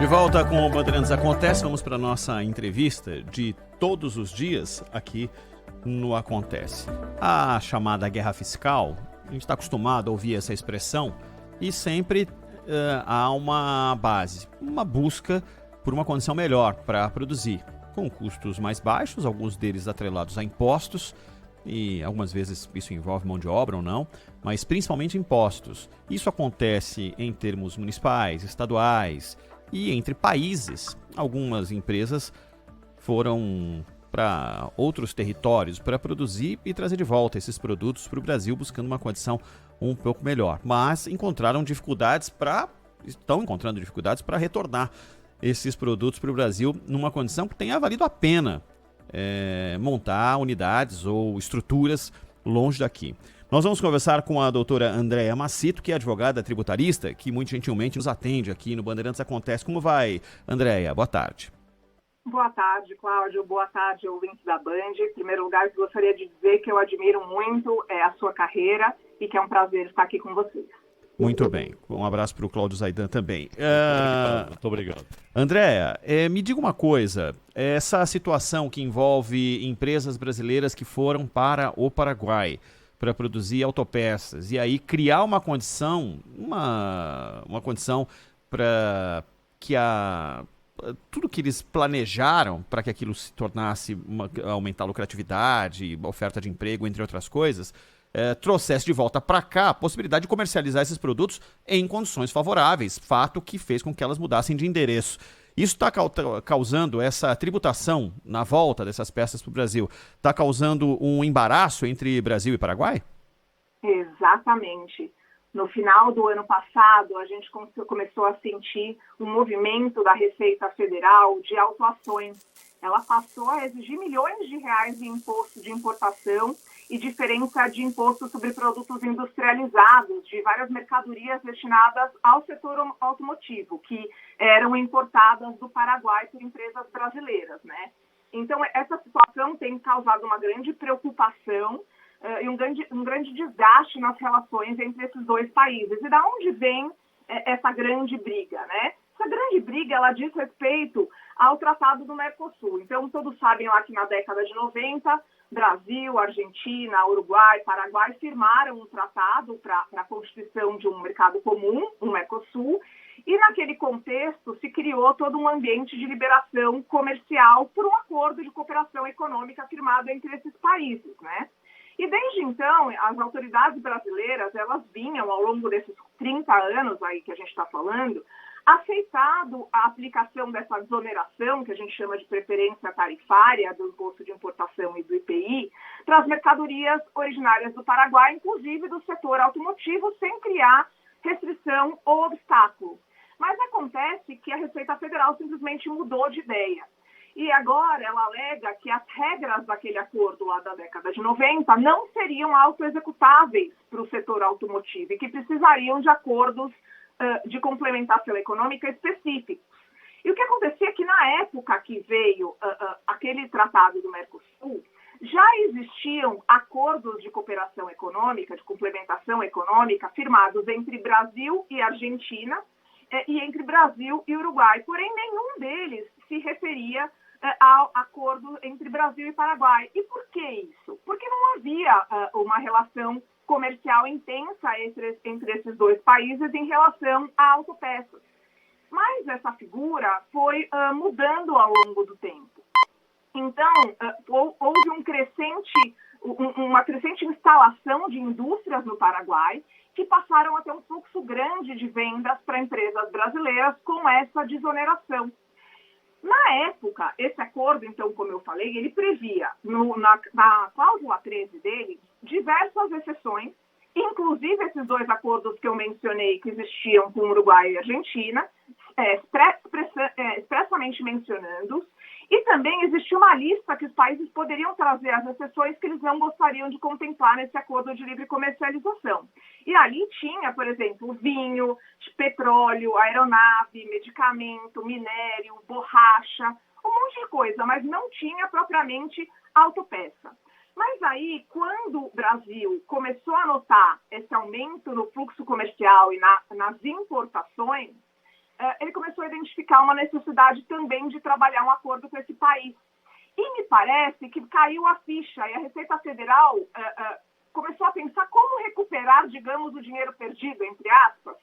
De volta com o Bandeirantes Acontece, vamos para a nossa entrevista de todos os dias aqui no Acontece. A chamada guerra fiscal, a gente está acostumado a ouvir essa expressão e sempre há uma base, uma busca por uma condição melhor para produzir, com custos mais baixos, alguns deles atrelados a impostos, e algumas vezes isso envolve mão de obra ou não, mas principalmente impostos. Isso acontece em termos municipais, estaduais e entre países. Algumas empresas foram para outros territórios para produzir e trazer de volta esses produtos para o Brasil, buscando uma condição um pouco melhor. Mas estão encontrando dificuldades para retornar esses produtos para o Brasil numa condição que tenha valido a pena montar unidades ou estruturas longe daqui. Nós vamos conversar com a doutora Andréa Massito, que é advogada tributarista, que muito gentilmente nos atende aqui no Bandeirantes Acontece. Como vai, Andréa? Boa tarde. Boa tarde, Cláudio. Boa tarde, ouvintes da Band. Em primeiro lugar, gostaria de dizer que eu admiro muito a sua carreira e que é um prazer estar aqui com vocês. Muito bem. Um abraço para o Cláudio Zaidan também. Muito obrigado. Andréa, me diga uma coisa. Essa situação que envolve empresas brasileiras que foram para o Paraguai para produzir autopeças e aí criar uma condição para que tudo que eles planejaram para que aquilo se tornasse aumentar a lucratividade, oferta de emprego, entre outras coisas, trouxesse de volta para cá a possibilidade de comercializar esses produtos em condições favoráveis, fato que fez com que elas mudassem de endereço. Isso está causando, essa tributação na volta dessas peças para o Brasil, está causando um embaraço entre Brasil e Paraguai? Exatamente. No final do ano passado, a gente começou a sentir um movimento da Receita Federal de autuações. Ela passou a exigir milhões de reais em imposto de importação e diferença de imposto sobre produtos industrializados de várias mercadorias destinadas ao setor automotivo, que eram importadas do Paraguai por empresas brasileiras, né? Então, essa situação tem causado uma grande preocupação e um grande desgaste nas relações entre esses dois países. E da onde vem essa grande briga, né? Essa grande briga, ela diz respeito ao Tratado do Mercosul. Então, todos sabem lá que na década de 90, Brasil, Argentina, Uruguai, Paraguai firmaram um tratado para a constituição de um mercado comum, um Mercosul, e naquele contexto se criou todo um ambiente de liberação comercial por um acordo de cooperação econômica firmado entre esses países, né? E desde então, as autoridades brasileiras, elas vinham, ao longo desses 30 anos aí que a gente está falando, aceitado a aplicação dessa desoneração, que a gente chama de preferência tarifária do imposto de importação e do IPI, para as mercadorias originárias do Paraguai, inclusive do setor automotivo, sem criar restrição ou obstáculo. Mas acontece que a Receita Federal simplesmente mudou de ideia. E agora ela alega que as regras daquele acordo lá da década de 90 não seriam autoexecutáveis para o setor automotivo e que precisariam de acordos de complementação econômica específicos. E o que acontecia é que na época que veio aquele tratado do Mercosul, já existiam acordos de cooperação econômica, de complementação econômica, firmados entre Brasil e Argentina e entre Brasil e Uruguai. Porém, nenhum deles se referia ao acordo entre Brasil e Paraguai. E por que isso? Porque não havia uma relação comercial intensa entre esses dois países em relação a autopeças. Mas essa figura foi mudando ao longo do tempo. Então, houve uma crescente instalação de indústrias no Paraguai que passaram a ter um fluxo grande de vendas para empresas brasileiras com essa desoneração. Na época, esse acordo, então, como eu falei, ele previa, na cláusula 13 dele, diversas exceções, inclusive esses dois acordos que eu mencionei que existiam com Uruguai e Argentina, expressamente mencionando-os, e também existia uma lista que os países poderiam trazer as exceções que eles não gostariam de contemplar nesse acordo de livre comercialização. E ali tinha, por exemplo, vinho, petróleo, aeronave, medicamento, minério, borracha, um monte de coisa, mas não tinha propriamente autopeça. Mas aí, quando o Brasil começou a notar esse aumento no fluxo comercial e nas importações, ele começou a identificar uma necessidade também de trabalhar um acordo com esse país. E me parece que caiu a ficha e a Receita Federal começou a pensar como recuperar, digamos, o dinheiro perdido, entre aspas,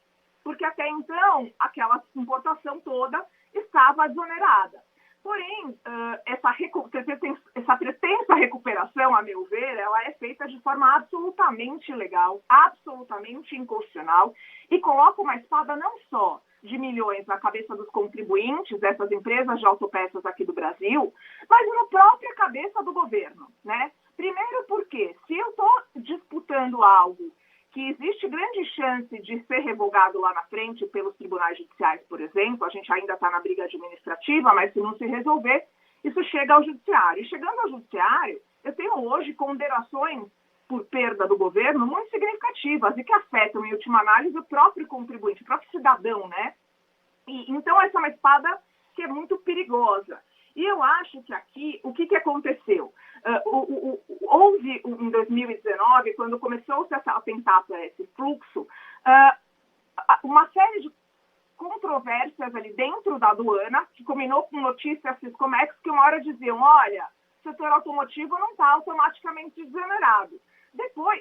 porque até então aquela importação toda estava desonerada. Porém, essa pretensa recuperação, a meu ver, ela é feita de forma absolutamente ilegal, absolutamente inconstitucional e coloca uma espada não só de milhões na cabeça dos contribuintes dessas empresas de autopeças aqui do Brasil, mas na própria cabeça do governo, né? Primeiro porque, se eu estou disputando algo que existe grande chance de ser revogado lá na frente pelos tribunais judiciais, por exemplo, a gente ainda está na briga administrativa, mas se não se resolver, isso chega ao judiciário. E chegando ao judiciário, eu tenho hoje condenações por perda do governo muito significativas e que afetam, em última análise, o próprio contribuinte, o próprio cidadão, né? Então, essa é uma espada que é muito perigosa. E eu acho que aqui, o que aconteceu? Houve, em 2019, quando começou-se a atentar para esse fluxo, uma série de controvérsias ali dentro da aduana, que combinou com notícias Siscomex, que uma hora diziam, olha, o setor automotivo não está automaticamente desonerado.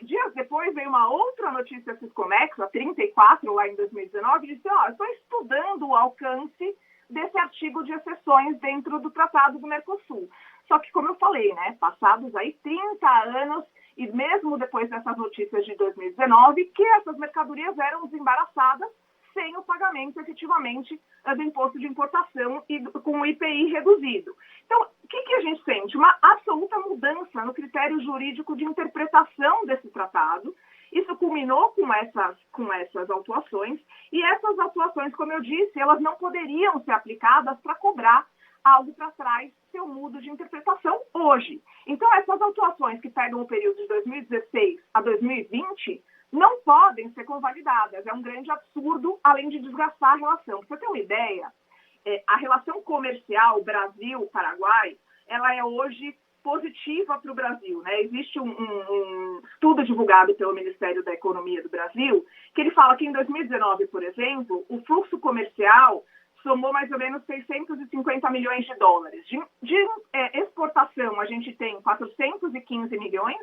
Dias depois, veio uma outra notícia Siscomex, a 34, lá em 2019, e disse, eu estou estudando o alcance desse artigo de exceções dentro do Tratado do Mercosul. Só que, como eu falei, né, passados aí 30 anos, e mesmo depois dessas notícias de 2019, que essas mercadorias eram desembaraçadas sem o pagamento, efetivamente, do imposto de importação e com o IPI reduzido. Então, o que a gente sente? Uma absoluta mudança no critério jurídico de interpretação desse tratado. Isso culminou com essas autuações, e essas autuações, como eu disse, elas não poderiam ser aplicadas para cobrar algo para trás se eu mudo de interpretação hoje. Então, essas autuações que pegam o período de 2016 a 2020 não podem ser convalidadas. É um grande absurdo, além de desgastar a relação. Para você ter uma ideia, a relação comercial Brasil-Paraguai, ela é hoje positiva para o Brasil, né? Existe um estudo divulgado pelo Ministério da Economia do Brasil, que ele fala que em 2019, por exemplo, o fluxo comercial somou mais ou menos 650 milhões de dólares. De exportação, a gente tem 415 milhões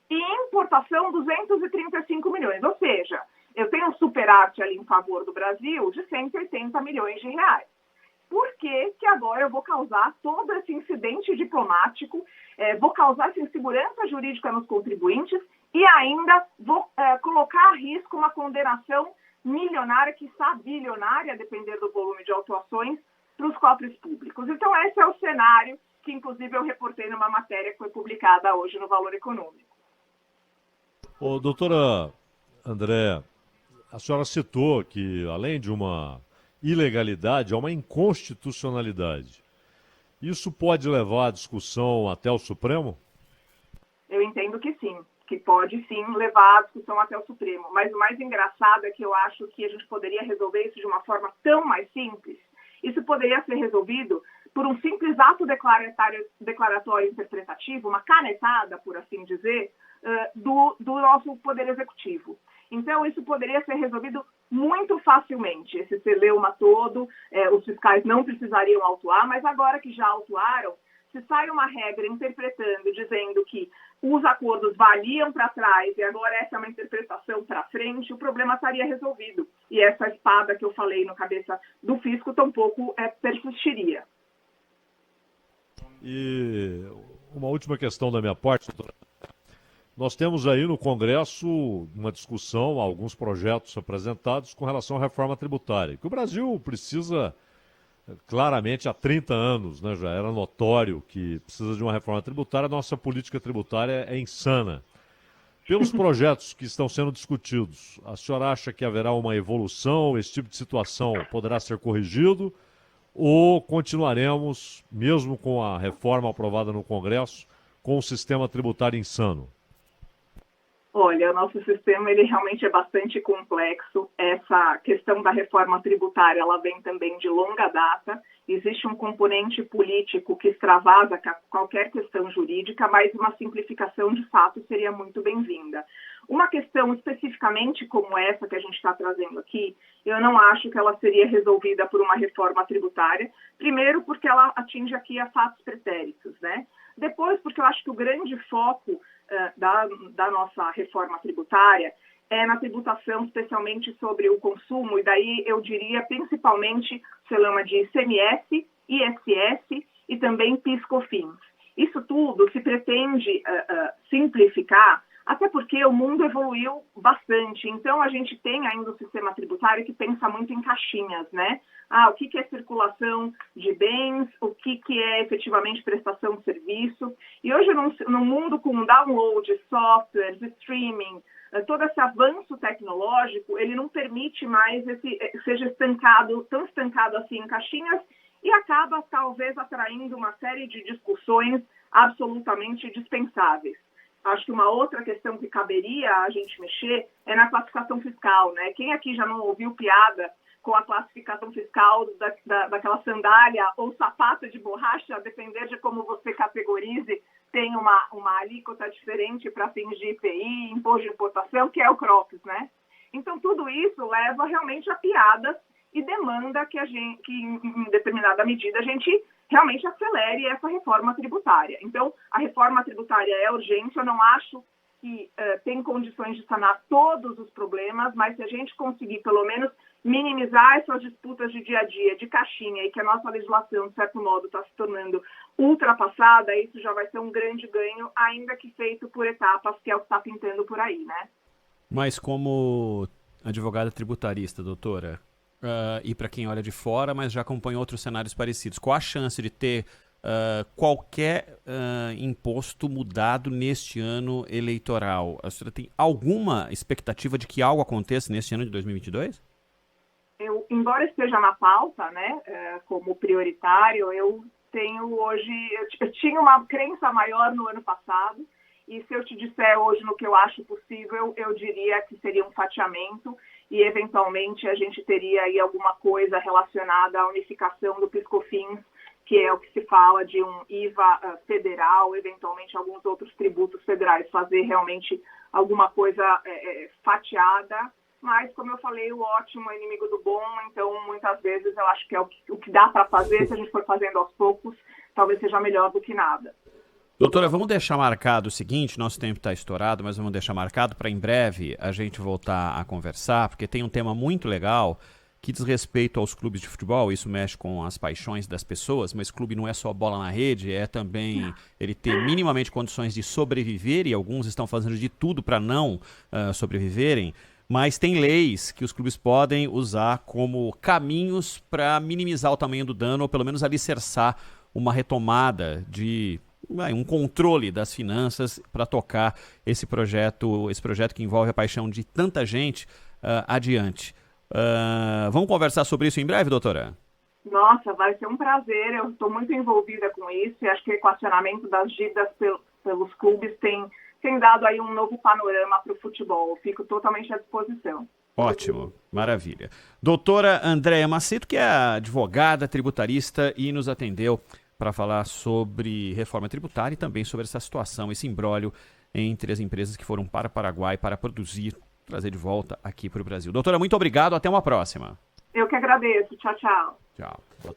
e importação 235 milhões. Ou seja, eu tenho um superávit ali em favor do Brasil de 180 milhões de reais. Por que agora eu vou causar todo esse incidente diplomático, vou causar essa insegurança jurídica nos contribuintes e ainda vou colocar a risco uma condenação milionária, quiçá bilionária, a depender do volume de autuações, para os cofres públicos? Então, esse é o cenário que, inclusive, eu reportei numa matéria que foi publicada hoje no Valor Econômico. Doutora Andréa, a senhora citou que, além de uma ilegalidade, há uma inconstitucionalidade. Isso pode levar a discussão até o Supremo? Eu entendo que sim, que pode sim levar a discussão até o Supremo. Mas o mais engraçado é que eu acho que a gente poderia resolver isso de uma forma tão mais simples. Isso poderia ser resolvido por um simples ato declaratório interpretativo, uma canetada, por assim dizer, do nosso Poder Executivo. Então, isso poderia ser resolvido muito facilmente. Esse celeuma todo, os fiscais não precisariam autuar, mas agora que já autuaram, se sai uma regra interpretando, dizendo que os acordos valiam para trás e agora essa é uma interpretação para frente, o problema estaria resolvido. E essa espada que eu falei no cabeça do fisco tampouco persistiria. E uma última questão da minha parte, doutora. Nós temos aí no Congresso uma discussão, alguns projetos apresentados com relação à reforma tributária, que o Brasil precisa claramente há 30 anos, né, já era notório que precisa de uma reforma tributária, a nossa política tributária é insana. Pelos projetos que estão sendo discutidos, a senhora acha que haverá uma evolução, esse tipo de situação poderá ser corrigido, ou continuaremos, mesmo com a reforma aprovada no Congresso, com o sistema tributário insano? Olha, o nosso sistema ele realmente é bastante complexo. Essa questão da reforma tributária, ela vem também de longa data. Existe um componente político que extravasa qualquer questão jurídica, mas uma simplificação de fato seria muito bem-vinda. Uma questão especificamente como essa que a gente está trazendo aqui, eu não acho que ela seria resolvida por uma reforma tributária. Primeiro, porque ela atinge aqui a fatos pretéritos, né? Depois, porque eu acho que o grande foco da nossa reforma tributária é na tributação, especialmente sobre o consumo, e daí eu diria principalmente, se chama de ICMS, ISS e também PIS/COFINS. Isso tudo se pretende simplificar, até porque o mundo evoluiu bastante. Então, a gente tem ainda um sistema tributário que pensa muito em caixinhas, né? O que é circulação de bens, o que é efetivamente prestação de serviço. E hoje, num mundo com download, softwares, streaming, todo esse avanço tecnológico, ele não permite mais seja tão estancado assim em caixinhas e acaba, talvez, atraindo uma série de discussões absolutamente dispensáveis. Acho que uma outra questão que caberia a gente mexer é na classificação fiscal, né? Quem aqui já não ouviu piada com a classificação fiscal daquela sandália ou sapato de borracha, a depender de como você categorize, tem uma alíquota diferente para fins de IPI, imposto de importação, que é o CROPS, né? Então, tudo isso leva realmente a piadas e demanda que em determinada medida, a gente realmente acelere essa reforma tributária. Então, a reforma tributária é urgente, eu não acho que tem condições de sanar todos os problemas, mas se a gente conseguir, pelo menos, minimizar essas disputas de dia a dia, de caixinha, e que a nossa legislação, de certo modo, está se tornando ultrapassada, isso já vai ser um grande ganho, ainda que feito por etapas, que é o que está pintando por aí, né? Mas como advogada tributarista, doutora, e para quem olha de fora, mas já acompanha outros cenários parecidos, qual a chance de ter qualquer imposto mudado neste ano eleitoral? A senhora tem alguma expectativa de que algo aconteça neste ano de 2022? Embora esteja na pauta, né, como prioritário, eu tinha uma crença maior no ano passado, e se eu te disser hoje no que eu acho possível, eu diria que seria um fatiamento e, eventualmente, a gente teria aí alguma coisa relacionada à unificação do PIS/COFINS, que é o que se fala de um IVA federal, eventualmente alguns outros tributos federais, fazer realmente alguma coisa fatiada. Mas, como eu falei, o ótimo é inimigo do bom, então, muitas vezes, eu acho que é o que dá para fazer, se a gente for fazendo aos poucos, talvez seja melhor do que nada. Doutora, vamos deixar marcado o seguinte, nosso tempo está estourado, mas vamos deixar marcado para em breve a gente voltar a conversar, porque tem um tema muito legal que diz respeito aos clubes de futebol. Isso mexe com as paixões das pessoas, mas clube não é só bola na rede, é também ele ter minimamente condições de sobreviver, e alguns estão fazendo de tudo para não sobreviverem. Mas tem leis que os clubes podem usar como caminhos para minimizar o tamanho do dano, ou pelo menos alicerçar uma retomada de um controle das finanças para tocar esse projeto que envolve a paixão de tanta gente adiante. Vamos conversar sobre isso em breve, doutora? Nossa, vai ser um prazer. Eu estou muito envolvida com isso e acho que o equacionamento das dívidas pelos clubes tem dado aí um novo panorama para o futebol. Eu fico totalmente à disposição. Ótimo, maravilha. Doutora Andréia Macedo, que é advogada tributarista e nos atendeu para falar sobre reforma tributária e também sobre essa situação, esse imbróglio entre as empresas que foram para o Paraguai para produzir, trazer de volta aqui para o Brasil. Doutora, muito obrigado, até uma próxima. Eu que agradeço. Tchau, tchau. Tchau.